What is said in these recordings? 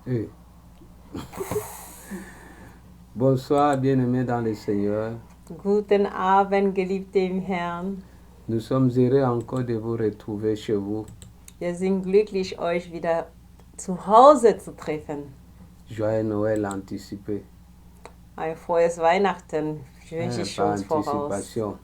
Oui. Bonsoir, bien-aimés dans le Seigneur. Guten Abend, Geliebte im Herrn. Nous sommes heureux encore de vous retrouver chez vous. Wir sind glücklich, euch wieder zu Hause zu treffen. Joyeux Noël anticipé. Ein frohes Weihnachten wünsche ich Par uns voraus. anticipation.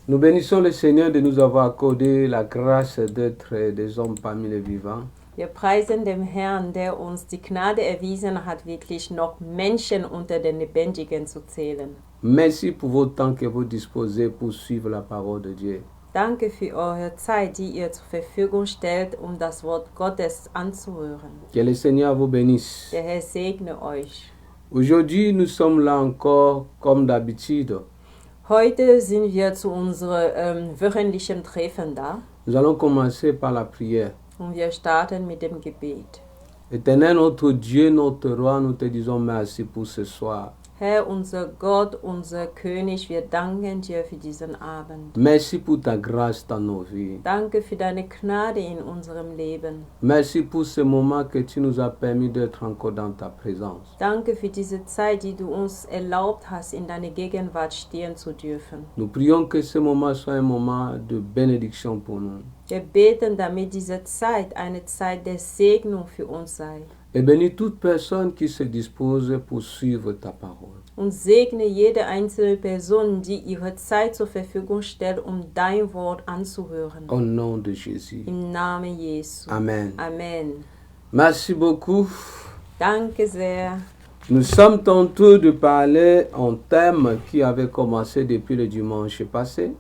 Nous bénissons le Seigneur de nous avoir accordé la grâce d'être des hommes parmi les vivants. Wir preisen dem Herrn, der uns die Gnade erwiesen hat, wirklich noch Menschen unter den Lebendigen zu zählen. Merci pour votre temps que vous disposez pour suivre la parole de Dieu. Danke für eure Zeit, die ihr zur Verfügung stellt, um das Wort Gottes anzuhören. Que le Seigneur vous bénisse. Der Herr segne euch. Aujourd'hui, nous sommes là encore comme d'habitude. Heute sind wir zu unserem wöchentlichen Treffen da. Nous allons commencer par la prière. Und wir starten mit dem Gebet. Éternel notre Dieu, notre roi, nous te disons merci pour ce soir. Herr, unser Gott, unser König, wir danken dir für diesen Abend. Merci pour ta grâce dans nos vies. Danke für deine Gnade in unserem Leben. Merci pour ce moment que tu nous as permis d'être encore dans ta présence. Danke für diese Zeit, die du uns erlaubt hast, in deiner Gegenwart stehen zu dürfen. Nous prions que ce moment soit un moment de bénédiction pour nous. Wir beten, damit diese Zeit eine Zeit der Segnung für uns sei. Et bénis toute personne qui se dispose pour suivre ta parole. Und segne jede einzelne Person, die ihre Zeit zur Verfügung stellt, um dein Wort anzuhören. Au nom de Jésus. Im Namen Jesu. Amen. Amen. Merci beaucoup. Danke sehr. Nous sommes tantôt de parler en thème qui avait commencé depuis le dimanche passé.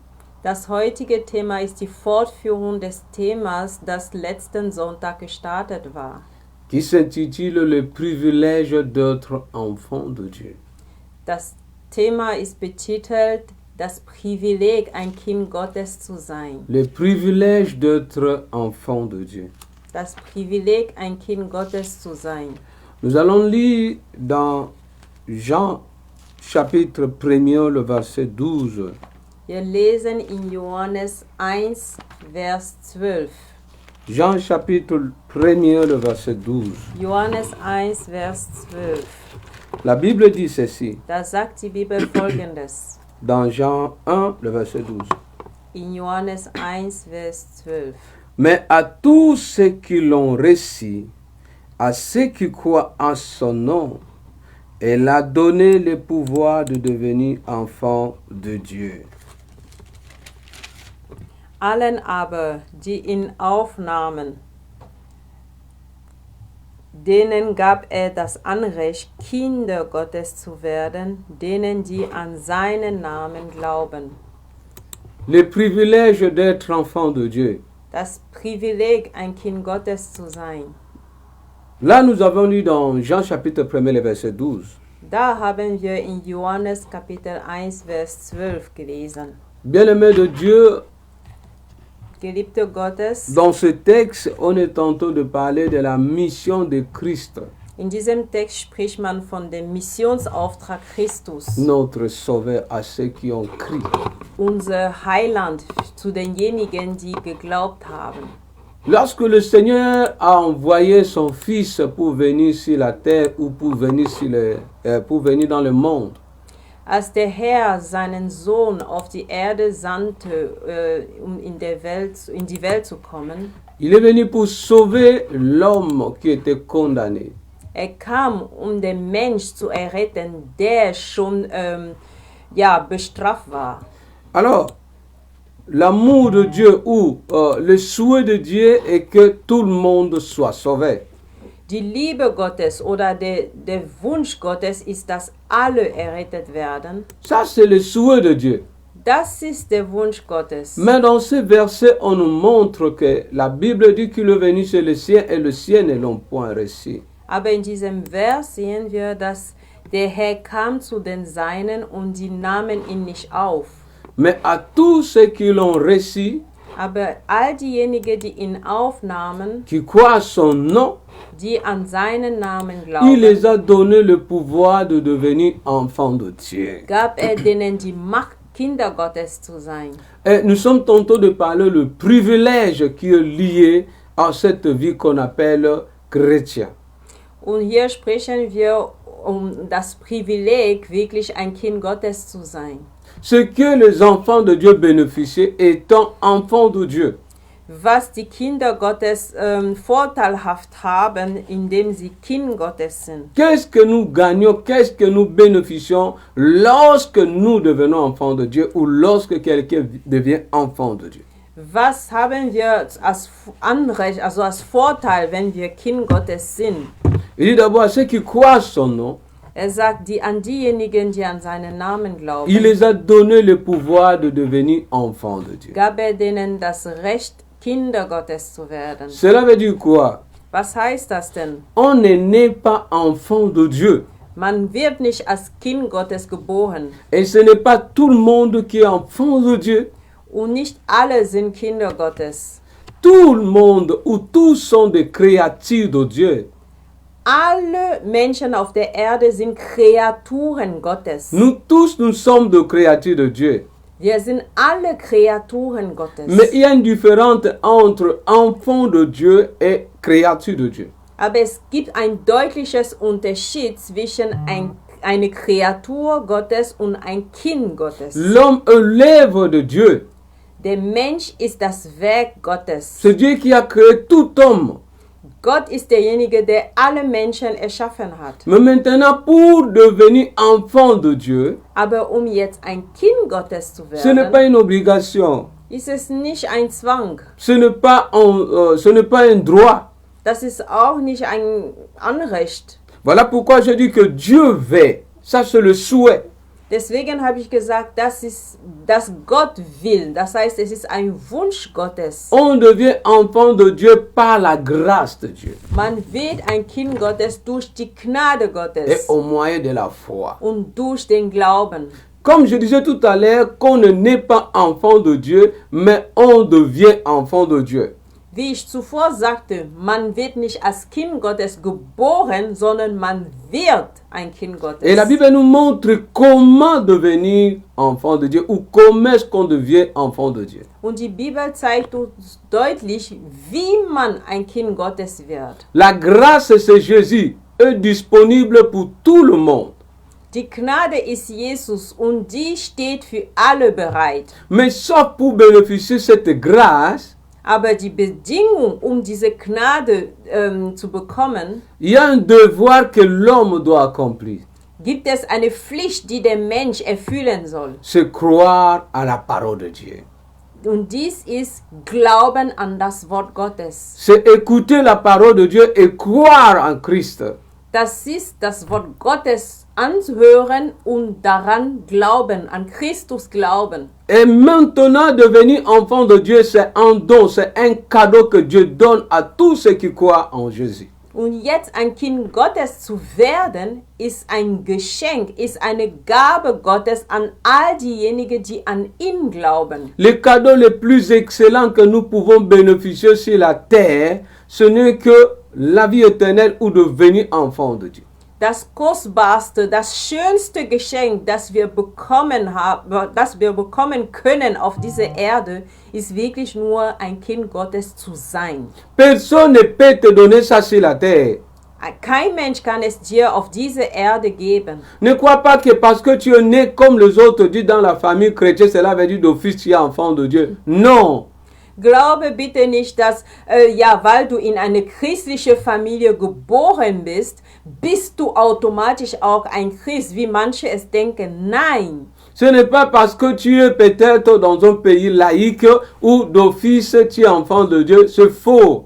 Das heutige Thema ist die Fortführung des Themas, das letzten Sonntag gestartet war. Qui s'intitule Le privilège d'être enfant de Dieu. Das Thema ist betitelt Das Privileg, ein Kind Gottes zu sein. Le privilège d'être enfant de Dieu. Das Privileg, ein Kind Gottes zu sein. Nous allons lire dans Jean chapitre 1er le verset 12. Wir lesen in Johannes 1, Vers 12. Jean chapitre 1er le verset 12. Johannes 1, Vers 12. La Bible dit ceci, Da sagt die Bibel Folgendes. dans Jean 1 le verset 12. In Johannes 1, Vers 12. Mais à tous ceux qui l'ont reçu, à ceux qui croient en son nom, elle a donné le pouvoir de devenir enfants de Dieu. Allen aber, die ihn aufnahmen, denen gab er das Anrecht, Kinder Gottes zu werden, denen die an seinen Namen glauben. Le privilège d'être enfant de Dieu. Das Privileg, ein Kind Gottes zu sein. Là, nous avons lu dans Jean chapitre 1er le verset 12. Da haben wir in Johannes Kapitel 1, Vers 12 gelesen. Bien-aimés de Dieu, Geliebte Gottes, dans ce texte, on est en train de parler de la mission de Christ, in diesem Text spricht man von dem Missionsauftrag Christus, notre Sauveur, à ceux qui ont crié. unser Heiland zu denjenigen, die geglaubt haben. Lorsque le Seigneur a envoyé son Fils pour venir sur la terre ou pour venir, pour venir dans le monde, Als der Herr seinen Sohn auf die Erde sandte, um in die Welt zu kommen, il est venu pour sauver l'homme qui était condamné. kam, um den Mensch zu erretten, der schon bestraft war. Alors, l'amour de Dieu ou le souhait de Dieu est que tout le monde soit sauvé. Die Liebe Gottes oder der Wunsch Gottes ist, dass alle errettet werden. Ça, c'est le souhait de Dieu. Das ist der Wunsch Gottes. Mais dans ce verset, on nous montre que la Bible dit qu'il est venu chez les siens et les siens ne l'ont point reçu. Aber in diesem Vers sehen wir, dass der Herr kam zu den Seinen und die nahmen ihn nicht auf. Mais à tous ceux qui l'ont reçu, Aber all diejenigen, die ihn aufnahmen, qui croient à son nom, die an seinen Namen il glauben, les a donné le pouvoir de devenir enfants de Dieu. gab er denen die Macht, Kinder Gottes zu sein. Et nous sommes tantôt de parler le privilège qui est lié à cette vie qu'on appelle chrétien. Und hier sprechen wir das Privileg, wirklich ein Kind Gottes zu sein. Ce que les enfants de Dieu bénéficient étant enfants de Dieu. Was die Kinder Gottes vorteilhaft haben, indem sie Kind Gottes sind. Qu'est-ce que nous gagnons, qu'est-ce que nous bénéficions lorsque nous devenons enfants de Dieu ou lorsque quelqu'un devient enfant de Dieu? Was haben wir als Anrecht, also als Vorteil, wenn wir Kind Gottes sind? Il dit d'abord à ceux qui croient son nom, Sagt, an diejenigen, die an seinen Namen glauben, il les a donné le pouvoir de devenir enfants de Dieu. gab denen das Recht, Kinder Gottes zu werden. Cela veut dire quoi? Was heißt das denn? On ne naît pas enfant de Dieu. Man wird nicht als Kind Gottes geboren. Et ce n'est pas tout le monde qui est enfant de Dieu. Und nicht alle sind Kinder Gottes. Tout le monde ou tous sont des créatures de Dieu. Alle Menschen auf der Erde sind Kreaturen Gottes. Nous tous, nous sommes des créatures de Dieu. Wir sind alle Kreaturen Gottes. Mais il y a une différence entre enfant de Dieu et créature de Dieu. Aber es gibt ein deutliches Unterschied zwischen eine Kreatur Gottes und ein Kind Gottes. L'homme est l'œuvre de Dieu. Der Mensch ist das Werk Gottes. C'est Dieu qui a créé tout homme. Gott ist derjenige, der alle Menschen erschaffen hat. Mais maintenant, pour devenir enfant de Dieu, Aber jetzt ein Kind Gottes zu ce n'est werden, pas une obligation. ist es nicht ein Zwang. Ce n'est pas un droit. Das ist auch nicht ein Anrecht. Voilà pourquoi je dis que Dieu veut. Ça, c'est le souhait. Deswegen habe ich gesagt, das ist, dass Gott will. Das heißt, es ist ein Wunsch Gottes. On devient enfant de Dieu par la grâce de Dieu Man wird ein Kind Gottes durch die Gnade et Gottes au moyen de la foi. und durch den Glauben. Comme je disais tout à l'heure, qu'on ne naît pas enfant de Dieu, mais on devient enfant de Dieu. Wie ich zuvor sagte, man wird nicht als Kind Gottes geboren, sondern man wird ein Kind Gottes. Et la Bible nous montre comment devenir enfant de Dieu ou comment est-ce qu'on devient enfant de Dieu. Und die Bibel zeigt uns deutlich, wie man ein Kind Gottes wird. La grâce, c'est Jésus, est disponible pour tout le monde. Die Gnade ist Jesus und die steht für alle bereit. Mais sauf pour bénéficier de cette grâce, Aber die Bedingung, diese Gnade zu bekommen, il y a un devoir que l'homme doit accomplir. gibt es eine Pflicht, die der Mensch erfüllen soll. C'est croire à la parole de Dieu. Und dies ist Glauben an das Wort Gottes. C'est écouter la parole de Dieu et croire en Christ. Das ist das Wort Gottes anzuhören und daran glauben, an Christus glauben. Et maintenant, devenir enfant de Dieu, c'est un don, c'est un cadeau que Dieu donne à tous ceux qui croient en Jésus. Und jetzt ein Kind Gottes zu werden, ist ein Geschenk, ist eine Gabe Gottes an all diejenigen, die an ihn glauben. Le cadeau le plus excellent que nous pouvons bénéficier sur la terre, ce n'est que la vie éternelle ou devenir enfant de Dieu. Das kostbarste, das schönste Geschenk, das wir bekommen können auf dieser Erde, ist wirklich nur ein Kind Gottes zu sein. Personne ne peut te donner ça sur la terre. Kein Mensch kann es dir auf dieser Erde geben. Ne crois pas que parce que tu es né comme les autres dit dans la famille chrétienne, cela veut dire d'office tu es enfant de Dieu. Non. Glaube bitte nicht, dass, weil du in eine christliche Familie geboren bist, bist du automatisch auch ein Christ, wie manche es denken. Nein. Ce n'est pas parce que tu es peut-être dans un pays laïque ou d'office tu es enfant de Dieu. C'est faux.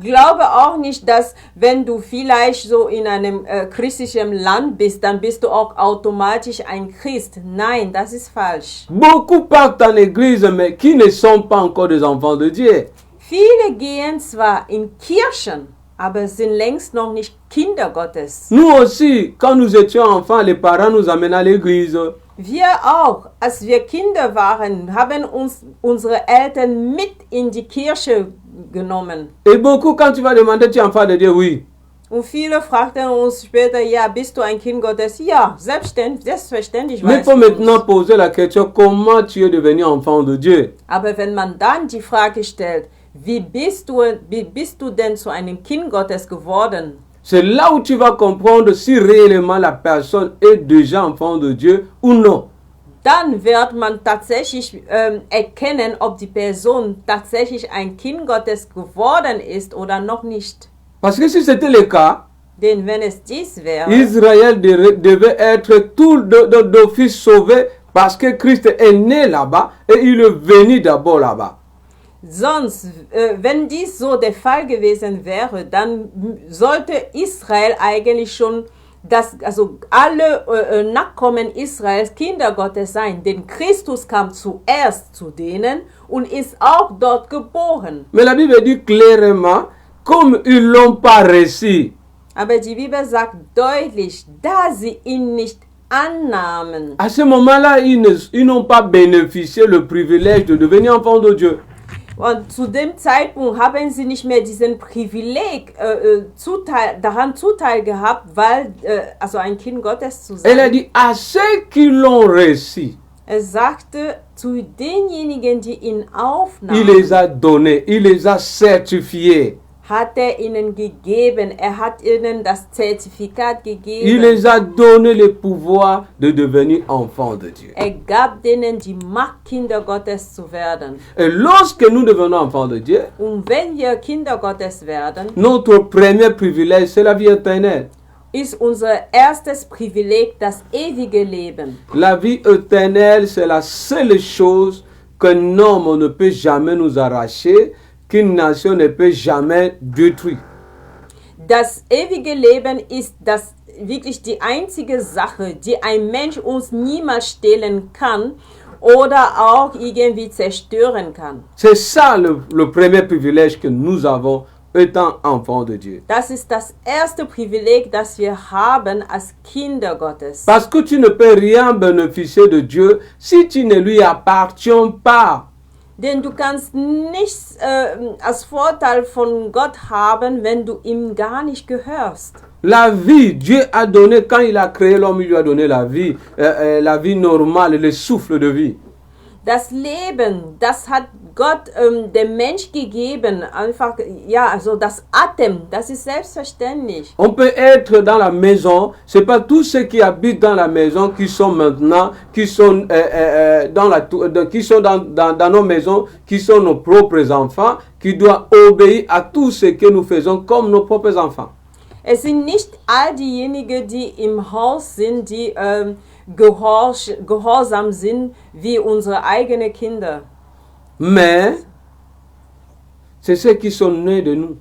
Glaube auch nicht, dass wenn du vielleicht so in einem christlichen Land bist, dann bist du auch automatisch ein Christ. Nein, das ist falsch. Beaucoup partent en église, mais qui ne sont pas encore des enfants de Dieu. Viele gehen zwar in Kirchen, aber sind längst noch nicht Kinder Gottes. Nous aussi, quand nous étions enfants, les parents nous amenaient à l'église. Wir auch, als wir Kinder waren, haben uns unsere Eltern mit in die Kirche genommen. Et beaucoup, quand tu vas demander, tu es enfant de Dieu, oui. Und viele fragten uns später, ja, bist du ein Kind Gottes? Ja, selbstverständlich. Mais il faut maintenant poser la question, comment tu es devenu enfant de Dieu? Aber wenn man dann die Frage stellt, wie bist du denn zu einem Kind Gottes geworden? C'est là où tu vas comprendre si réellement la personne est déjà enfant de Dieu ou non. Dann wird man tatsächlich erkennen, ob die Person tatsächlich ein Kind Gottes geworden ist oder noch nicht. Parce que si c'était le cas, Denn wenn es dies wäre, Israël devait être tout d'office sauvé parce que Christ est né là-bas et il est venu d'abord là-bas. sonst, wenn dies so der Fall gewesen wäre, dann sollte Israel eigentlich schon also alle Nachkommen Israels Kinder Gottes sein, denn Christus kam zuerst zu denen und ist auch dort geboren. Mais la Bible dit clairement, comme ils ne l'ont pas reçu, Aber die Bibel sagt deutlich, da sie ihn nicht annahmen. à ce moment-là, ils n'ont pas bénéficié le privilège de devenir enfant de Dieu. Und zu dem Zeitpunkt haben sie nicht mehr diesen Privileg daran zuteil gehabt, weil also ein Kind Gottes zu Elle a sein. dit, à ceux qui l'ont reçu, Er sagte zu denjenigen, die ihn il aufnahmen, les a donnés, il les a certifiés. hat er ihnen gegeben. Er hat ihnen das Zertifikat Il gegeben. les a donné le pouvoir de devenir enfants de Dieu. Er gab denen die Macht, Kinder Gottes zu werden. Et lorsque nous devenons enfants de Dieu, Und wenn wir Kinder Gottes werden, notre premier privilège, c'est la vie éternelle. ist unser erstes Privileg das ewige Leben. La vie éternelle, c'est la seule chose qu'un homme ne peut jamais nous arracher, qu'une nation ne peut jamais détruire. Das ewige Leben ist das wirklich die einzige Sache, die ein Mensch uns niemals stehlen kann oder auch irgendwie zerstören kann. C'est ça le premier privilège que nous avons étant enfants de Dieu. Das ist das erste Privileg, das wir haben als Kinder Gottes. Parce que tu ne peux rien bénéficier de Dieu si tu ne lui appartiens pas. Denn du kannst nichts als Vorteil von Gott haben, wenn du ihm gar nicht gehörst. La vie, Dieu a donné, quand il a créé l'homme, il lui a donné la vie normale, le souffle de vie. Das Leben, das hat Gott dem Mensch gegeben, einfach, ja, also das Atem, das ist selbstverständlich. On peut être dans la maison, c'est pas tous ceux qui habitent dans la maison qui sont maintenant, qui sont dans nos maisons, qui sont nos propres enfants, qui doivent obéir à tout ce que nous faisons comme nos propres enfants. Es sind nicht all diejenigen, die im Haus sind, die gehorsam sind wie unsere eigenen Kinder. Mais c'est ceux qui sont nés de nous,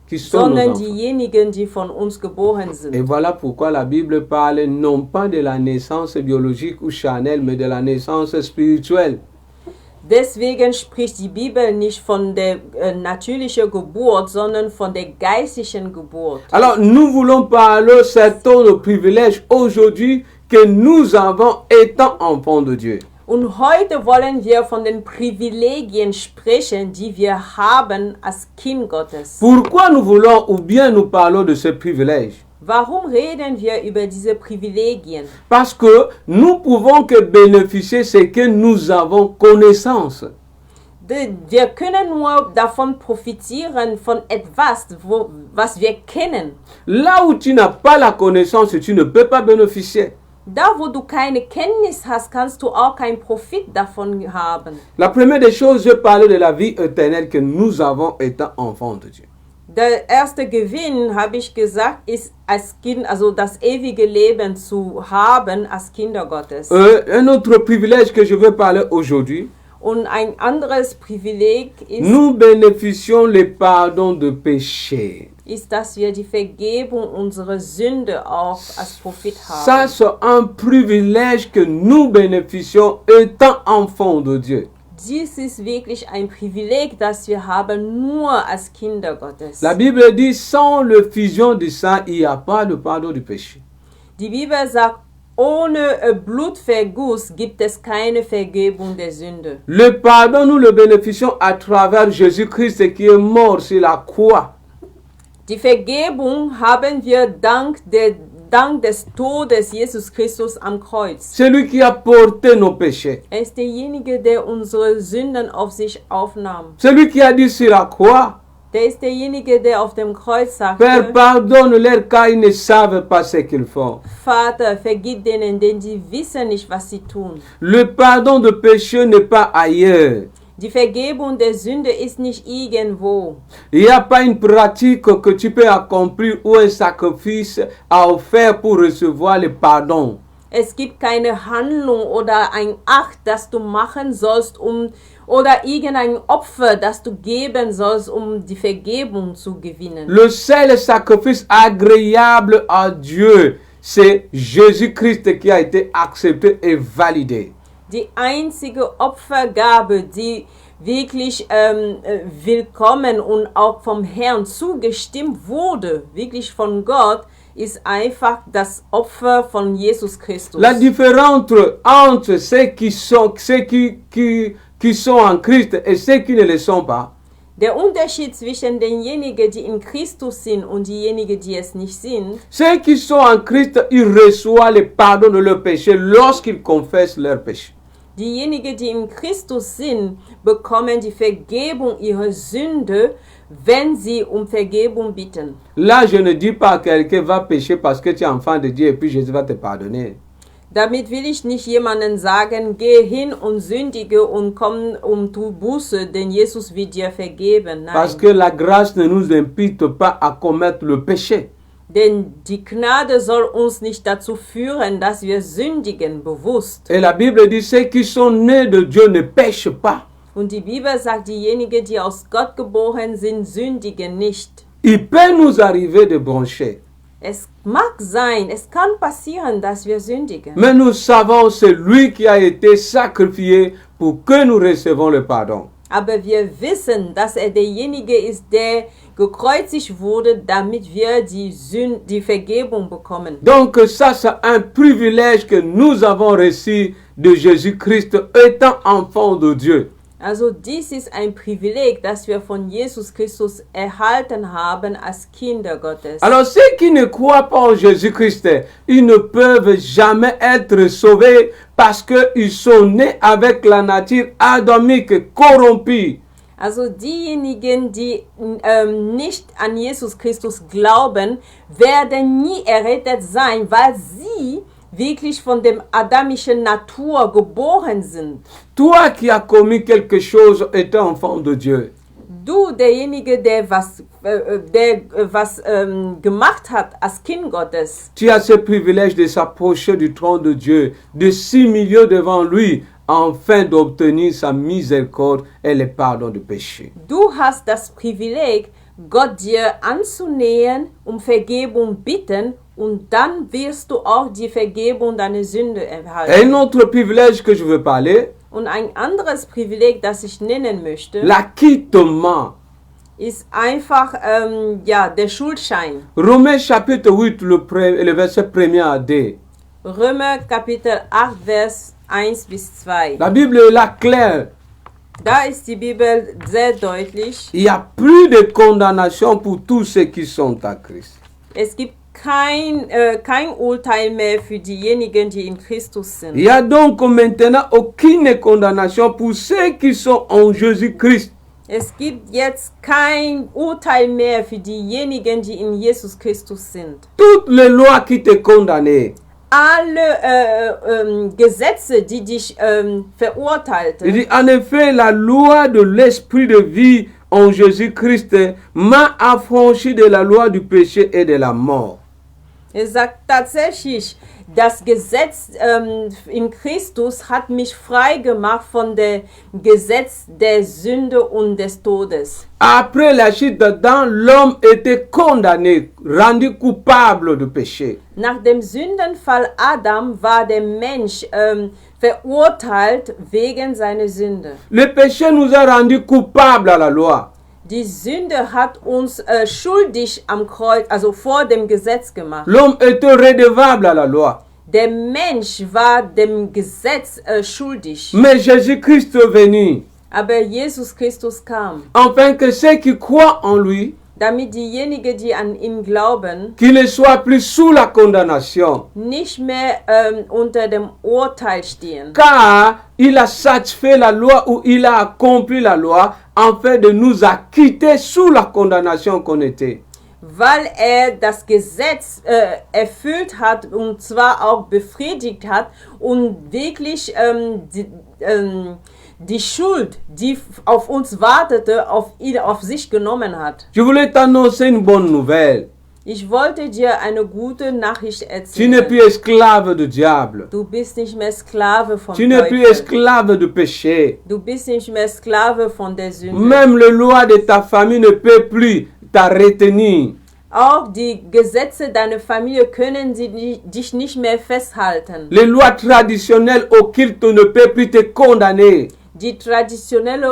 qui sont nos Sondern enfants. diejenigen, die von uns geboren Et sind. voilà pourquoi la Bible parle non pas de la naissance biologique ou charnelle, mais de la naissance spirituelle. Deswegen spricht die Bibel nicht von der natürlichen Geburt, sondern von der geistlichen Geburt. Alors nous voulons parler certains privilèges aujourd'hui que nous avons étant enfants de Dieu. Und heute wollen wir von den Privilegien sprechen, die wir haben als Kind Gottes. Pourquoi nous voulons ou bien nous parlons de ces privilèges? Warum reden wir über diese Privilegien? Parce que nous pouvons que bénéficier ce que nous avons connaissance. Wir können nur davon profitieren, von etwas, was wir kennen. Là où tu n'as pas la connaissance, tu ne peux pas bénéficier. Da, wo du keine Kenntnis hast, kannst du auch keinen Profit davon haben. La première des choses, je parle de la vie éternelle que nous avons étant enfants de Dieu. Der erste Gewinn, habe ich gesagt, ist als Kind, also das ewige Leben zu haben als Kinder Gottes. Un autre privilège que je veux parler aujourd'hui, Und ein anderes Privileg nous bénéficions le pardon de péché. ist, dass wir die Vergebung unserer Sünde auch als Profit Ça, haben. c'est un privilège que nous bénéficions étant enfants de Dieu. Dies ist wirklich ein Privileg, das wir haben, nur als Kinder Gottes. La Bible dit, sans le fusion du sang, il n'y a pas de pardon du péché. Die Bibel sagt, ohne Blutverguss gibt es keine Vergebung der Sünde. Le pardon, nous le bénéficions à travers Jésus-Christ qui est mort sur la croix. Die Vergebung haben wir dank des Todes Jesus Christus am Kreuz. C'est lui qui a porté nos péchés. Er ist derjenige, der unsere Sünden auf sich aufnahm. C'est lui qui a dit sur la croix, Der ist derjenige, der auf dem Kreuz Père, sagte, pardonne-leur car ils ne savent pas ce qu'ils font. Vater, vergib denen, denn sie wissen nicht, was sie tun. Le pardon de péché n'est pas ailleurs. Die Vergebung der Sünde ist nicht irgendwo. Il n'y a pas une pratique que tu peux accomplir ou un sacrifice à offrir pour recevoir le pardon. Es gibt keine Handlung oder ein Akt, das du machen sollst, oder irgendein Opfer, das du geben sollst, um die Vergebung zu gewinnen. Le seul sacrifice agréable à Dieu, c'est Jésus-Christ qui a été accepté et validé. Die einzige Opfergabe, die wirklich willkommen und auch vom Herrn zugestimmt wurde, wirklich von Gott, ist einfach das Opfer von Jesus Christus. La différence entre ceux qui sont en Christ et ceux qui ne le sont pas, Der Unterschied zwischen denjenigen, die in Christus sind und diejenigen, die es nicht sind, ceux qui sont en Christ, ils reçoivent le pardon de leurs péchés lorsqu'ils confessent leurs péchés. diejenigen, die in Christus sind, bekommen die Vergebung ihrer Sünde, wenn sie um Vergebung bitten. Là, je ne dis pas à quelqu'un va pécher parce que tu es enfant de Dieu et puis Jésus va te pardonner. Damit will ich nicht jemandem sagen, geh hin und sündige und komm tu Buße, denn Jesus wird dir vergeben. Nein. Parce que la grâce ne nous impute pas à commettre le péché. Denn die Gnade soll uns nicht dazu führen, dass wir sündigen, bewusst. Et la Bible dit ceux qui sont nés de Dieu ne pêchent pas. Und die Bibel sagt, diejenigen, die aus Gott geboren sind, sündigen nicht. Il peut nous arriver de broncher. Es mag sein, es kann passieren, dass wir sündigen. Mais nous savons c'est lui qui a été sacrifié pour que nous recevons le pardon. Aber wir wissen, dass derjenige ist, der gekreuzigt wurde, damit wir die Vergebung bekommen. Donc ça, c'est un privilège que nous avons reçu de Jésus-Christ étant enfants de Dieu. Also dies ist ein Privileg, das wir von Jesus Christus erhalten haben als Kinder Gottes. Alors ceux qui ne croient pas en Jésus-Christ, ils ne peuvent jamais être sauvés parce qu'ils sont nés avec la nature adamique corrompue. Also diejenigen, die nicht an Jesus Christus glauben, werden nie errettet sein, weil sie wirklich von der adamischen Natur geboren sind. Toi qui as commis quelque chose étant enfant de Dieu, Du, derjenige, der was gemacht hat als Kind Gottes, tu as ce privilège de s'approcher du trône de Dieu, de s'humilier devant lui, afin d'obtenir sa miséricorde et le pardon du péché. du hast das Privileg, Gott dir anzunähern, Vergebung bitten, und dann wirst du auch die Vergebung deiner Sünde erhalten. Et un autre privilège que je veux parler, Und ein anderes Privileg, das ich nennen möchte, l'acquittement. ist einfach der Schuldschein. Romains chapitre 8, le verset 1 à 2. Römer Kapitel 8, Vers 1 bis 2. La Bible est là claire. Da ist die Bibel sehr deutlich. Il n'y a plus de condamnation pour tous ceux qui sont à Christ. Es gibt kein Urteil mehr für diejenigen, die in Christus sind. Il n'y a donc maintenant aucune condamnation pour ceux qui sont en Jésus-Christ. Es gibt jetzt kein Urteil mehr für diejenigen, die in Jesus Christus sind. Toutes les lois qui te condamnaient, Alle Gesetze, die dich il verurteilten, dit, en effet, la loi de l'esprit de vie en Jésus-Christ m'a affranchi de la loi du péché et de la mort. sagt tatsächlich, das Gesetz in Christus hat mich frei gemacht von dem Gesetz der Sünde und des Todes. Après la chute d'Adam, l'homme était condamné, rendu coupable de péché. Nach dem Sündenfall Adam war der Mensch verurteilt wegen seiner Sünde. Le péché nous a rendus coupables à la loi. Die Sünde hat uns schuldig am Kreuz, also vor dem Gesetz gemacht. L'homme était redevable à la loi. Der Mensch war dem Gesetz schuldig. Mais Jésus-Christ est venu, Aber Jesus Christus kam, afin que ceux qui croient en lui damit diejenigen, die an ihn glauben, qu'ils ne soient plus sous la condamnation. nicht mehr unter dem Urteil stehen. Car il a satisfait la loi ou il a accompli la loi afin de nous acquitter sous la condamnation qu'on était. Weil das Gesetz erfüllt hat und zwar auch befriedigt hat und wirklich die Schuld, die auf uns wartete, auf sich genommen hat. Je voulais t'annoncer une bonne nouvelle. Ich wollte dir eine gute Nachricht Tu n'es plus erzählen. esclave du diable. Du bist nicht mehr Sklave vom Tu n'es plus Teufel. esclave du péché. Du bist nicht mehr Sklave von der Sünde. Même les lois de ta famille ne peuvent plus te retenir. Auch die Gesetze deiner Familie können dich nicht mehr festhalten. Les lois traditionnelles auxquelles tu ne peux plus te condamner. Die traditionellen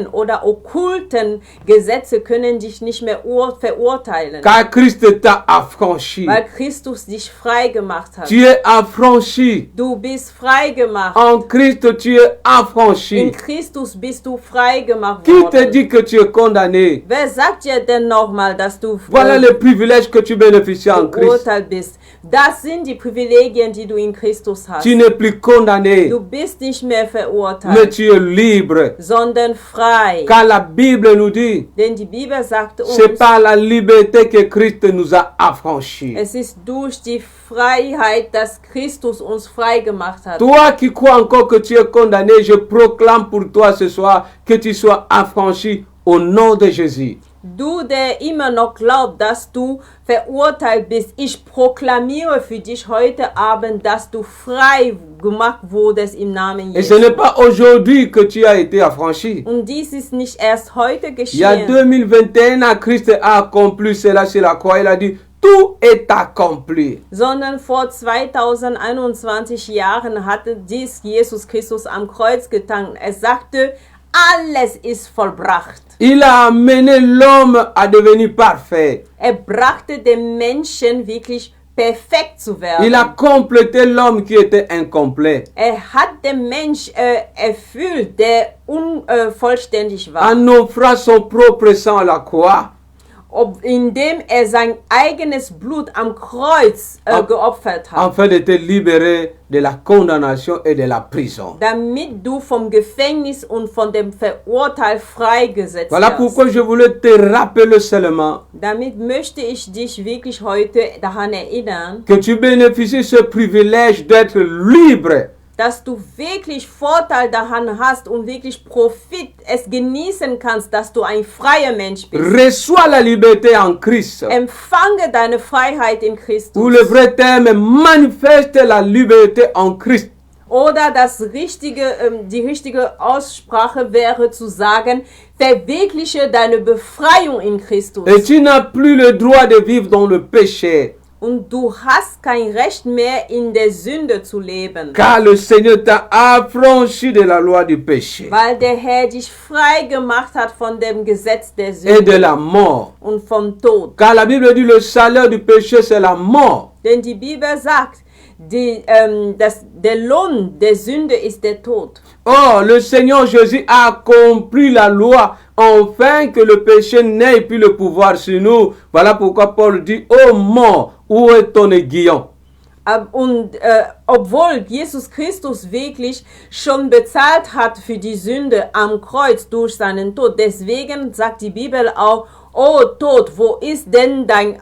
oder okkulten Gesetze können dich nicht mehr verurteilen, Car Christ t'a affranchi. weil Christus dich frei gemacht hat. Tu es affranchi. Du bist frei gemacht. En Christ, tu es In affranchi. Christus bist du frei gemacht Qui te worden. dit que tu es condamné? Wer sagt dir denn nochmal, dass du Voilà les privilèges que tu bénéficies en Christ. verurteilt bist? Das sind die Privilegien, die du in Christus hast. Tu n'es plus condamné, Du bist nicht mehr mais verurteilt, tu es libre. sondern frei. Car la Bible nous dit, Denn die Bibel sagt c'est uns, par la liberté que Christ nous a affranchis. es ist durch die Freiheit, dass Christus uns frei gemacht hat. Toi qui crois encore que tu es condamné, je proclame pour toi ce soir que tu sois affranchi au nom de Jésus. Du, der immer noch glaubt, dass du verurteilt bist, ich proklamiere für dich heute Abend, dass du frei gemacht wurdest im Namen Et ce n'est Jesu. pas aujourd'hui que tu as été affranchi. Und dies ist nicht erst heute Il y a geschehen, 2021 ans, Christ a accompli cela sur la croix. Il a dit, tout est accompli. sondern vor 2021 Jahren hatte dies Jesus Christus am Kreuz getan. Er sagte, alles ist vollbracht. Il a amené l'homme à devenir parfait. Er brachte den Menschen wirklich perfekt zu werden. Il a complété l'homme qui était incomplet. Er hat den Mensch erfüllt, der unvollständig war, En offrant son propre sang à la croix, indem er sein eigenes Blut am Kreuz geopfert hat, afin de te libérer de la condamnation et de la prison. damit du vom Gefängnis und von dem Verurteil freigesetzt Voilà wirst. pourquoi je voulais te rappeler seulement Damit möchte ich dich wirklich heute daran erinnern, que tu bénéficies ce privilège d'être libre. dass du wirklich Vorteil daran hast und wirklich Profit es genießen kannst, dass du ein freier Mensch bist. Reçois la liberté en Christ. Empfange deine Freiheit in Christus. Ou le vrai terme, manifeste la liberté en Christ. Oder die richtige Aussprache wäre zu sagen, verwirkliche deine Befreiung in Christus. Et tu n'as plus le droit de vivre dans le péché. Und du hast kein Recht mehr in der Sünde zu leben, Car le Seigneur t'a affranchi de la loi du péché weil der Herr dich frei gemacht hat von dem Gesetz der et de Sünde la mort. und vom Tod. Car la Bible dit le salaire du péché, c'est la mort. Denn die Bibel sagt, der Lohn der Sünde ist der Tod. Or, le Seigneur Jésus a accompli la loi afin que le péché n'ait plus le pouvoir sur nous. Voilà pourquoi Paul dit, ô mort, où est ton aiguillon? Und obwohl Jesus Christus wirklich schon bezahlt hat für die Sünde am Kreuz durch seinen Tod, deswegen sagt die Bibel auch, oh Tod, wo ist denn dein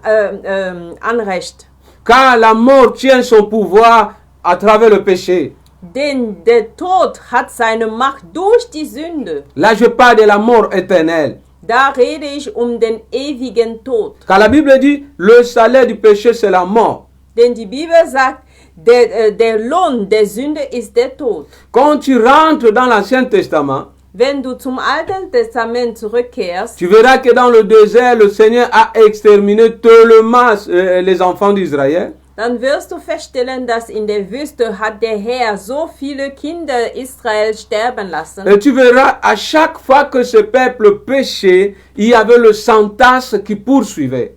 Anrecht? Car la mort tient son pouvoir à travers le péché. Denn der Tod hat seine Macht durch die Sünde. Là, je parle de la mort éternelle. Da rede ich den ewigen Tod. Car la Bible dit, le salaire du péché, c'est la mort. Denn die Bibel sagt, der Lohn der Sünde ist der Tod. Quand tu rentres dans l'Ancien Testament, Wenn du zum Alten Testament zurückkehrst, tu verras que dans le désert, le Seigneur a exterminé tellement les enfants d'Israël. dann wirst du feststellen, dass in der Wüste hat der Herr so viele Kinder Israel sterben lassen. Et tu verras, à chaque fois que ce peuple péchait, il y avait le sentence qui poursuivait.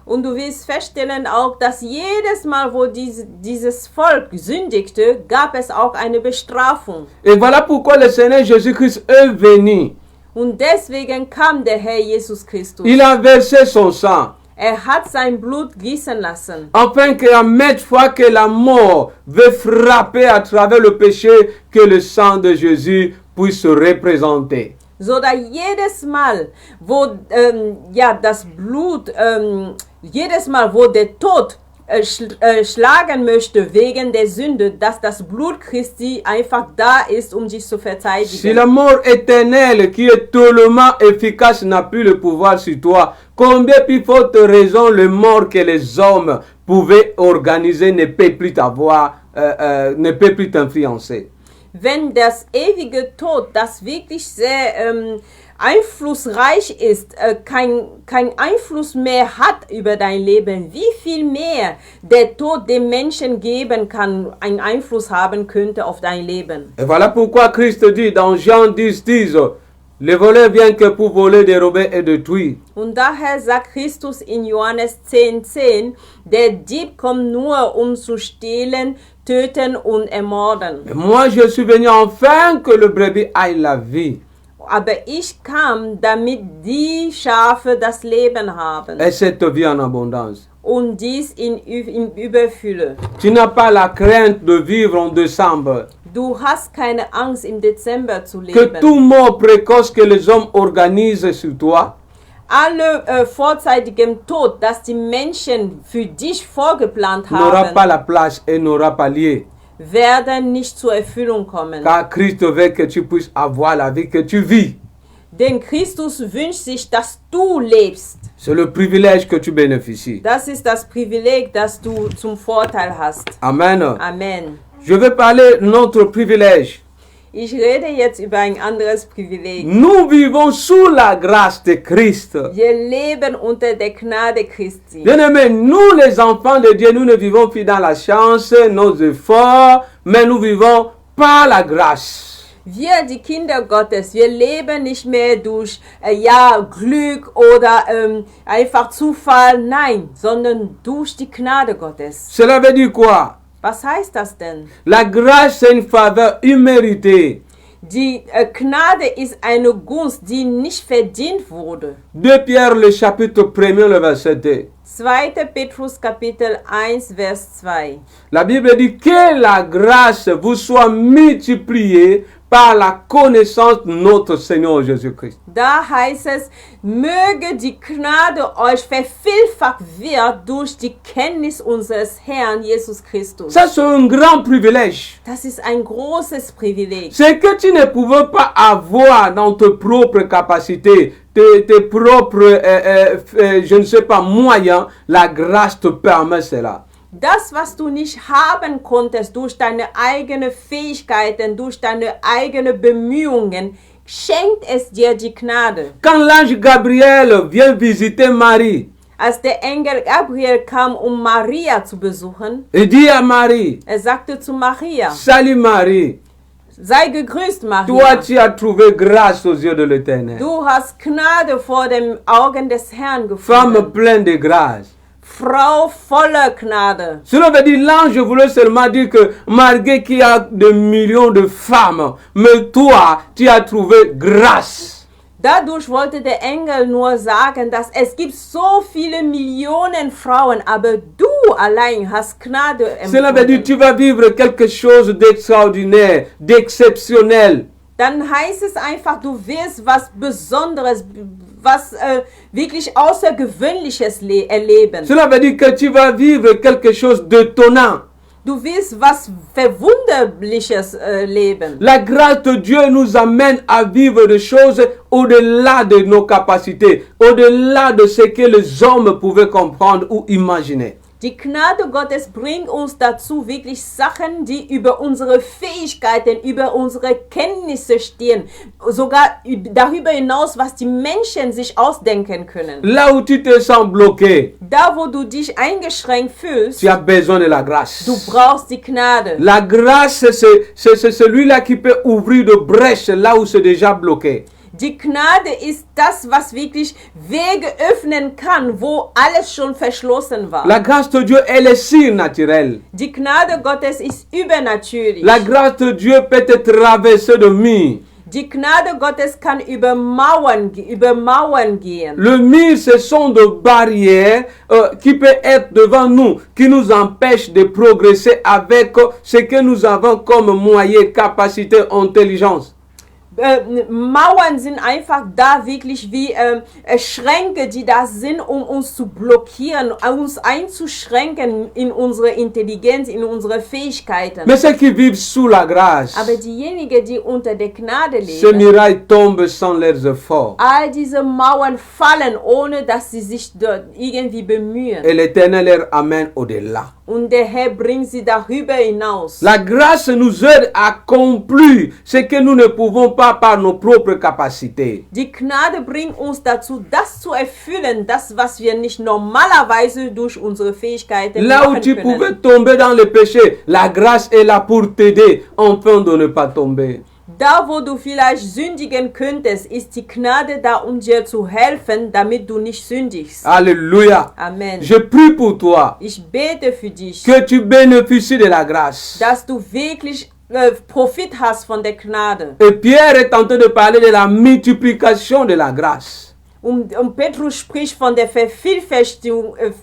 Und du wirst feststellen auch, dass jedes Mal, wo dieses Volk sündigte, gab es auch eine Bestrafung. Et voilà pourquoi le Seigneur Jésus-Christ est venu Und deswegen kam der Herr Jesus Christus. Il a versé son sang. Hat sein Blut gießen lassen. Afin qu'à maintes fois que la mort veut frapper à travers le péché, que le sang de Jésus puisse se représenter. So da jedes Mal, wo das Blut, jedes Mal, wo der Tod schlagen möchte wegen der Sünde, dass das Blut Christi einfach da ist, um sich zu verteidigen. Si la mort éternelle qui est tellement efficace n'a plus le pouvoir sur toi, combien plus forte raison le mort que les hommes pouvaient organiser ne peut plus t'avoir, ne peut plus t'influencer. Wenn das ewige Tod, das wirklich sehr einflussreich ist, kein Einfluss mehr hat über dein Leben, wie viel mehr der Tod dem Menschen geben kann, einen Einfluss haben könnte auf dein Leben. Et voilà pourquoi Christ dit dans Jean 10:10, le voleur vient que pour voler, dérober et détruire. Und daher sagt Christus in Johannes 10:10, der Dieb kommt nur, um zu stehlen, töten und ermorden. Et moi je suis venu afin que le brebis aille la vie. Aber ich kam, damit die Schafe das Leben haben. Et cette vie en abondance. Und dies in Überfülle. Tu n'as pas la crainte de vivre en décembre. Du hast keine Angst, im Dezember zu Que leben. tout mort précoce que les hommes organisent sur toi, Alle vorzeitigem Tod, das die Menschen für dich vorgeplant n'aura pas haben, la place et n'aura pas lieu. werden nicht zur Erfüllung kommen. Car Christ veut que tu puisses avoir la vie que tu vis. Denn Christus wünscht sich, dass du lebst. C'est le privilège que tu bénéficies. Das ist das Privileg, das du zum Vorteil hast. Amen. Amen. Je vais parler de notre privilège. Ich rede jetzt über ein anderes Privileg. Nous vivons sous la grâce de Christ. Wir leben unter der Gnade Christi. Bien-aimés, nous les enfants de Dieu, nous ne vivons plus dans la chance, nos efforts, mais nous vivons par la grâce. Wir, die Kinder Gottes, wir leben nicht mehr durch Glück oder einfach Zufall, nein, sondern durch die Gnade Gottes. Cela veut dire quoi? Was heißt das denn? La grâce, c'est une faveur imméritée. Die Gnade ist eine Gunst, die nicht verdient wurde. 2 Pierre, le chapitre 1er, le verset 2. 2. Petrus Kapitel 1, Vers 2. La Bible dit que la grâce vous soit multipliée par la connaissance de notre Seigneur Jésus-Christ. Da heißt es, möge die Gnade euch vervielfacht wird durch die Kenntnis unseres Herrn Jesus Christus. Ça, c'est un grand privilège. Das ist ein großes Privileg. C'est que tu ne pouvais pas avoir dans tes propres capacités, tes propres, je ne sais pas, moyens. La grâce te permet cela. Das, was du nicht haben konntest durch deine eigenen Fähigkeiten, durch deine eigenen Bemühungen, schenkt es dir die Gnade. Quand l'ange Gabriel vient visiter Marie, Als der Engel Gabriel kam, um Maria zu besuchen, il dit à Marie, sagte zu Maria, salut Marie, sei gegrüßt, toi Maria. tu as trouvé grâce aux yeux de l'Éternel. Du hast Gnade vor den Augen des Herrn Femme gefunden. pleine de grâce. Frau voller Gnade. Cela veut dire l'ange voulait seulement dire que malgré qu'il y a des millions de femmes, mais toi, tu as trouvé grâce. Dadurch wollte der Engel nur sagen, dass es gibt so viele Millionen Frauen, aber du allein hast Gnade Cela veut dire empfunden. tu vas vivre quelque chose d'extraordinaire, d'exceptionnel. Dann heißt es einfach, du wirst was Besonderes, was wirklich Außergewöhnliches erleben. Cela veut dire que tu vas vivre quelque chose d'étonnant. Du wirst was Verwunderliches leben. La grâce de Dieu nous amène à vivre des choses au-delà de nos capacités, au-delà de ce que les hommes pouvaient comprendre ou imaginer. Die Gnade Gottes bringt uns dazu, wirklich Sachen, die über unsere Fähigkeiten, über unsere Kenntnisse stehen, sogar darüber hinaus, was die Menschen sich ausdenken können. Là où tu te sens bloqué, Da, wo du dich eingeschränkt fühlst, tu as besoin de la grâce. du brauchst die Gnade. La grâce, c'est celui-là qui peut ouvrir de brèches là où c'est déjà bloqué. Die Gnade ist das, was wirklich Wege öffnen kann, wo alles schon verschlossen war. La grâce de Dieu, elle est surnaturelle. Die Gnade Gottes ist übernatürlich. La grâce de Dieu peut te traverser de murs. Die Gnade Gottes kann über Mauern gehen. Le mur, ce sont des barrières qui peuvent être devant nous, qui nous empêchent de progresser avec ce que nous avons comme moyen, capacité, intelligence. Mauern sind einfach da wirklich wie Schränke, die da sind, um uns zu blockieren, uns einzuschränken in unsere Intelligenz, in unsere Fähigkeiten. Mais ceux qui vivent sous la grâce, Aber diejenigen, die unter der Gnade ces leben, murailles tombent sans leurs efforts. all diese Mauern fallen, ohne dass sie sich dort irgendwie bemühen. Et l'Éternel les amène au-delà. Und der Herr bringt sie darüber hinaus. La grâce nous aide à accomplir ce que nous ne pouvons pas par nos propres capacités. Die Gnade bringt uns dazu, das zu erfüllen, das, was wir nicht normalerweise durch unsere Fähigkeiten Là où machen tu können. pouvais tomber dans le péché, la grâce est là pour t'aider enfin de ne pas tomber. Da, wo du vielleicht sündigen könntest, ist die Gnade da, um dir zu helfen, damit du nicht sündigst. Alléluia. Amen. Je prie pour toi Ich bete für dich, que tu bénéficies de la grâce. dass du wirklich Profit hast von der Gnade. Et Pierre est en train de parler de la multiplication de la grâce. Und Petrus spricht von der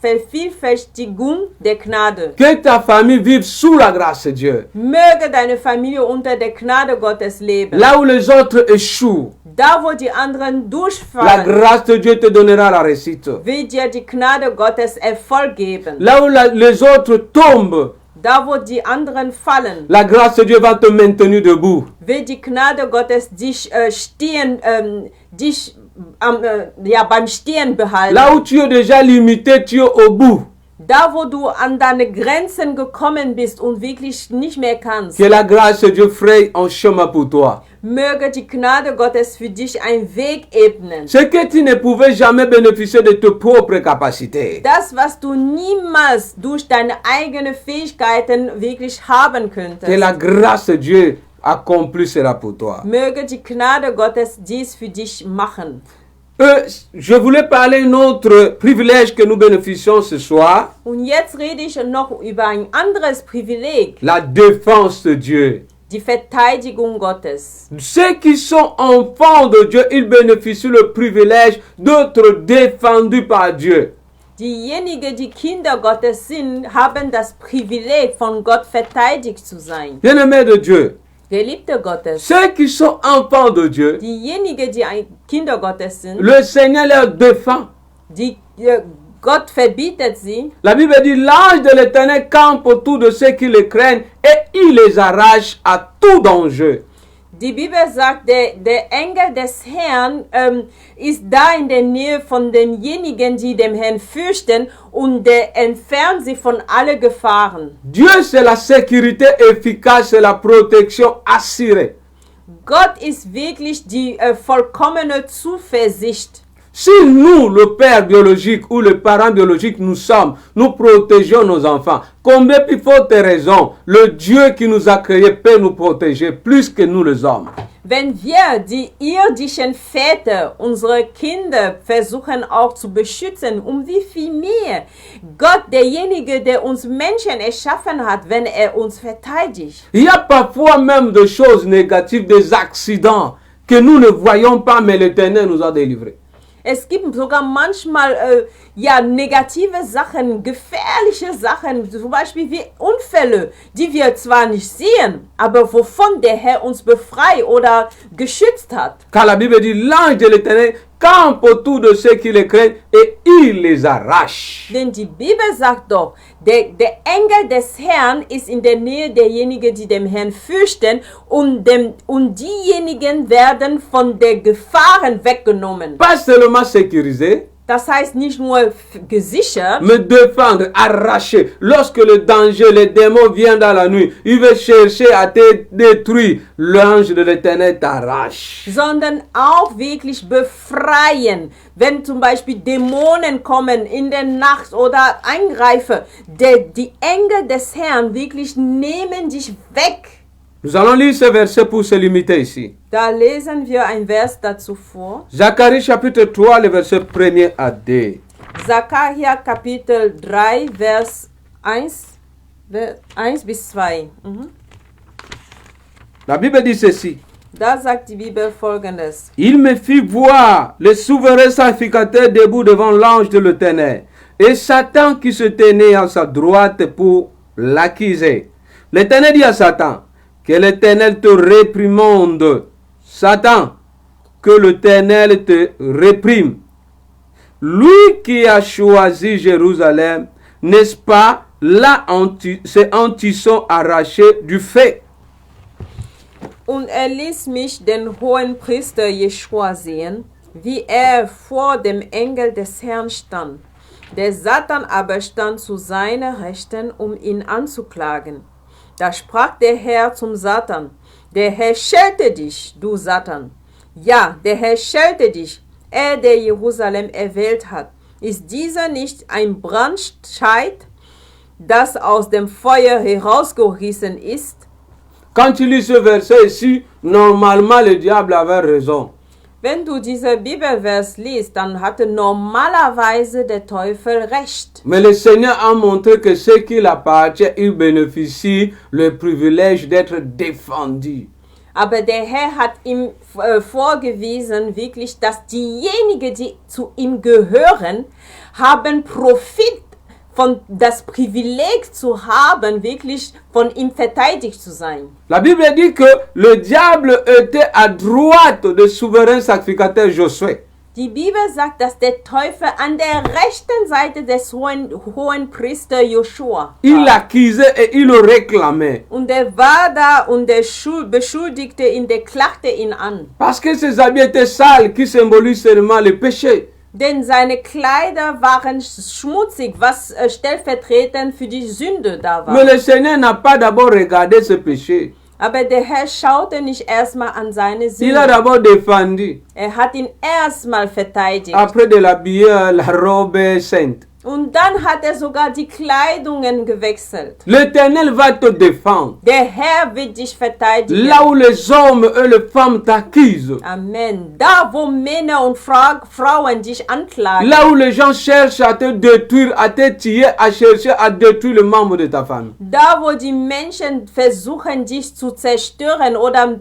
Vervielfältigung der Gnade. Que ta famille vive sous la grâce de Dieu. Möge deine Familie unter der Gnade Gottes leben. Là où les autres échouent, Da, wo die anderen la durchfallen, grâce de Dieu te donnera la réussite. wird dir die Gnade Gottes Erfolg geben. Là où les autres tombent, Da, wo die anderen fallen, la grâce de Dieu va te maintenir debout. wird die Gnade Gottes dich beim Stehen behalten. Là où tu es déjà limité, tu es au bout. Da, wo du an deine Grenzen gekommen bist und wirklich nicht mehr kannst, Que la grâce de Dieu fraye un chemin pour toi. möge die Gnade Gottes für dich einen Weg ebnen. Ce que tu ne pouvais jamais bénéficier de tes propres capacités. Das, was du niemals durch deine eigenen Fähigkeiten wirklich haben Que könntest, la grâce de Dieu accomplissera pour toi. möge die Gnade Gottes dies für dich machen. Je voulais parler d'un autre privilège que nous bénéficions ce soir. Und jetzt rede ich noch über ein anderes Privileg, La défense de Dieu. die Verteidigung Gottes. Ceux qui sont enfants de Dieu, ils bénéficient le privilège d'être défendus par Dieu. Diejenigen, die Kinder Gottes sind, haben das Privileg, von Gott verteidigt zu sein. Bien-aimés de Dieu, Geliebte Gottes, ceux qui sont enfants de Dieu, diejenigen, die Kinder Gottes sind, le Seigneur les défend. Gott verbietet sie. La Bible dit, l'ange de l'Éternel campe autour de ceux qui le craignent et il les arrache à tout danger. Die Bibel sagt, der Engel des Herrn ist da in der Nähe von denjenigen, die dem Herrn fürchten, und der entfernt sie von allen Gefahren. Dieu, c'est la sécurité efficace, c'est la protection assurée. Gott ist wirklich die vollkommene Zuversicht. Si nous, le père biologique ou le parent biologique, nous sommes, nous protégeons nos enfants, combien plus forte raison, le Dieu qui nous a créés peut nous protéger plus que nous les hommes. Wenn wir, die irdischen Väter, unsere Kinder versuchen auch zu beschützen, wie viel mehr Gott, derjenige, der uns Menschen erschaffen hat, wenn er uns verteidigt. Il y a parfois même des choses négatives, des accidents que nous ne voyons pas, mais l'Éternel nous a délivrés. Es gibt sogar manchmal negative Sachen, gefährliche Sachen, zum Beispiel wie Unfälle, die wir zwar nicht sehen, aber wovon der Herr uns befreit oder geschützt hat. Car la Bible dit, l'ange de l'Éternel campe autour de ceux qui le craignent et il les arrache. Denn die Bibel sagt doch, der Engel des Herrn ist in der Nähe derjenigen, die dem Herrn fürchten, und diejenigen werden von der Gefahren weggenommen. Pas seulement sécurisé, Das heißt nicht nur gesichert, me défendre, arracher. Lorsque le danger, les démons viennent dans la nuit, ils veulent chercher à te détruire. L'ange de l'Éternel t'arrache. sondern auch wirklich befreien. Wenn zum Beispiel Dämonen kommen in der Nacht oder eingreifen, die Engel des Herrn wirklich nehmen dich weg. Nous allons lire ce verset pour se limiter ici. Da lesen wir ein Vers dazu vor. Zacharie chapitre 3, le verset 1er à 2. Sacharja Kapitel 3, Vers 1 bis 2. La Bible dit ceci. Da sagt die Bibel Folgendes. Il me fit voir le souverain sacrificateur debout devant l'ange de l'Éternel, et Satan qui se tenait à sa droite pour l'accuser. L'Éternel dit à Satan, que l'Éternel te réprimande. Satan, que l'Éternel te réprime. Lui qui a choisi Jérusalem, n'est-ce pas, là ces Anti sont arrachés du feu. Und ließ mich den hohen Priester Jeschua sehen, wie vor dem Engel des Herrn stand. Der Satan aber stand zu seiner Rechten, ihn anzuklagen. Da sprach der Herr zum Satan, der Herr schelte dich, du Satan. Ja, der Herr schelte dich, der Jerusalem erwählt hat. Ist dieser nicht ein Brandscheit, das aus dem Feuer herausgerissen ist? Quand tu lis ce verset ici, normalement le diable avait raison. Wenn du diese Bibelvers liest, dann hatte normalerweise der Teufel recht. Mais le Seigneur a montré que ce qui appartient, il bénéficie le privilège d'être défendu. Aber der Herr hat ihm vorgewiesen, wirklich, dass diejenigen, die zu ihm gehören, haben Profit von das Privileg zu haben, wirklich von ihm verteidigt zu sein. La Bible dit que le diable était à droite du souverain sacrificateur Josué. Die Bibel sagt, dass der Teufel an der rechten Seite des hohen Priester Joshua Il l'accusait et il le réclamait. und er war da und der beschuldigte ihn, der klagte ihn an. Parce que ses habits étaient sales, qui symbolisent seulement le péché. Denn seine Kleider waren schmutzig, was stellvertretend für die Sünde da war. Mais le Seigneur n'a pas d'abord regardé ce péché. Aber der Herr schaute nicht erstmal an seine Il a Sünde. d'abord défendu. Er hat ihn erstmal verteidigt. Après de l'habiller, la robe sainte. Und dann hat er sogar die Kleidungen gewechselt. L'Éternel va te défendre. Der Herr wird dich verteidigen. Là où les hommes et les femmes t'accusent. Amen. Da, wo Männer und Frauen dich anklagen. Là où les gens cherchent à te détruire, à te tuer, à chercher à détruire le membre de ta famille. Da, wo die Menschen versuchen, dich zu zerstören oder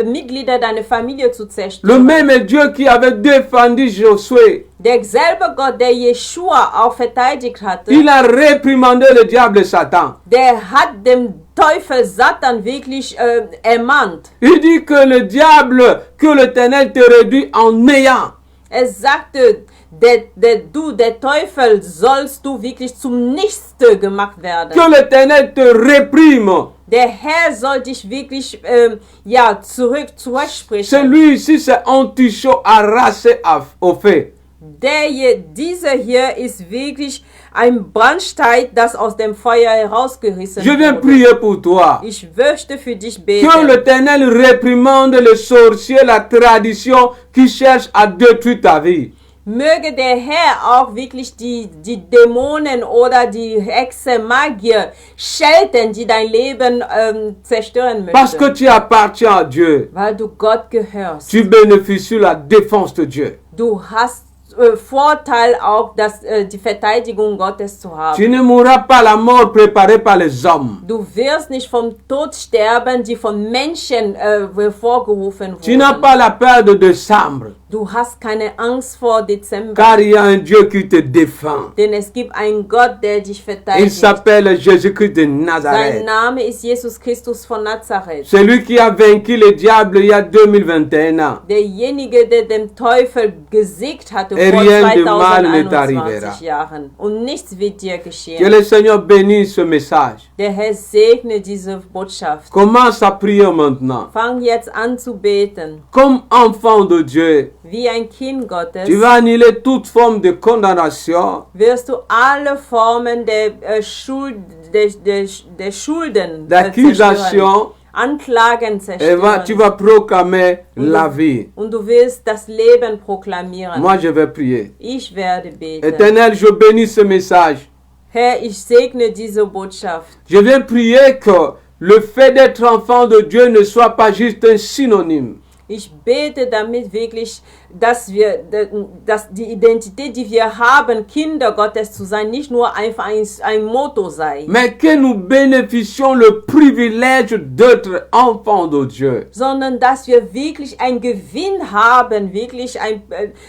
Mitglieder deiner Familie zu Le zerstören. même Dieu qui avait défendu Josué, Derselbe Gott, der Jeschua auch verteidigt hatte, il a réprimandé le diable Satan. der hat dem Teufel Satan wirklich ermahnt. Il dit que le diable, que l'Éternel te réduit en néant. Er sagte, der Teufel sollst du wirklich zum Nichte gemacht werden. Que l'Éternel te réprime. Der Herr soll dich wirklich zurücksprechen. Celui-ci, c'est Antichot arraché au feu. Dieser hier ist wirklich ein Brandstein, das aus dem Feuer herausgerissen Je viens wurde. prier pour toi. Ich möchte für dich Que beten. l'Éternel réprimande les sorciers, la tradition qui cherche à détruire ta vie. Möge der Herr auch wirklich die Dämonen oder die Hexe, Magier schelten, die dein Leben zerstören Parce que möchten. tu appartiens à Dieu. Weil du Gott gehörst. Tu bénéficies la défense de Dieu. Du hast Vorteil auch, die Verteidigung Gottes zu haben. Tu ne mourras pas la mort préparée par les hommes. Du wirst nicht vom Tod sterben, die von Menschen hervorgerufen Tu n'as wurden. pas la peur de décembre. Du hast keine Angst vor Dezember, Car il y a un Dieu qui te défend. denn es gibt einen Gott, der dich Il verteidigt. s'appelle Jésus-Christ de Sein Nazareth. Name ist Jesus Christus von Nazareth. Celui qui a vaincu le diable il y a 2021 ans. Derjenige, der dem Teufel gesiegt hatte Et vor rien de mal ne 2021 t'arrivera. Jahren. Und nichts wird dir Que geschehen. le Seigneur bénisse ce message. Der Herr segne diese Botschaft. Commence à prier maintenant. Fang jetzt an zu beten. Comme enfant de Dieu, Wie ein Kind Gottes tu vas annuler toute forme de condamnation, wirst du alle Formen der Schulden zerstören. d'accusation, Anklagen et zerstören. tu vas proclamer la vie. Und du wirst das Leben proklamieren. Moi, je vais prier. Ich werde beten. Éternel, je bénis ce message. Herr, ich segne diese Botschaft. Je viens prier que le fait d'être enfant de Dieu ne soit pas juste un synonyme. Ich bete damit wirklich, dass die Identität, die wir haben, Kinder Gottes zu sein, nicht nur einfach ein Motto sei, mais que nous bénéficions le privilège d'être enfants de Dieu. sondern dass wir wirklich einen Gewinn haben, wirklich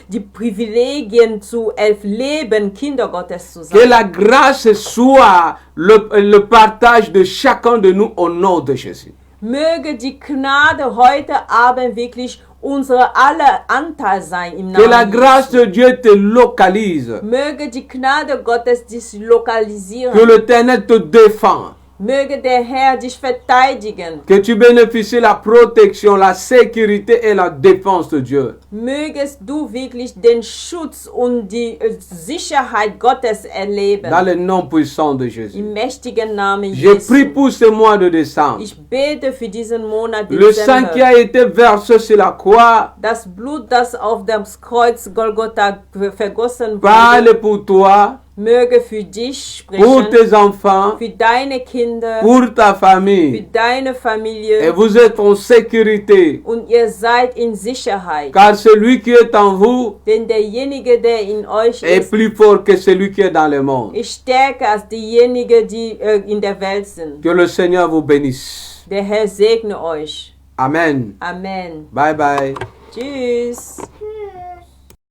die Privilegien zu erleben, Kinder Gottes zu Que sein. la grâce soit le partage de chacun de nous au nom de Jésus. Möge die Gnade heute Abend wirklich unser aller Anteil sein im Que la Namen grâce Jesu. de Dieu te localise. Möge die Gnade Gottes dich Que lokalisieren. l'Éternel te défend. Möge der Herr dich verteidigen. Que tu bénéficies la protection, la sécurité et la défense de Dieu. Mögest du wirklich den Schutz und die Sicherheit Gottes erleben. Dans le nom puissant de Jésus. Im mächtigen Namen Je prie Jesu. pour ce mois de décembre. Ich bete für diesen Monat Le sang qui Dezember. a été versé sur la croix Das Blut, das auf dem Kreuz Golgotha vergossen parle wurde, pour toi, möge für dich pour sprechen, tes enfants, für deine Kinder, pour ta für famille. deine Et Familie, vous êtes en sécurité. und ihr seid in Sicherheit. Car celui qui est en vous Denn derjenige, der in euch est ist, plus fort que celui qui est dans le monde. ist stärker als diejenigen, die in der Welt sind. Que le Seigneur vous bénisse. Der Herr segne euch. Amen. Amen. Bye bye. Tschüss.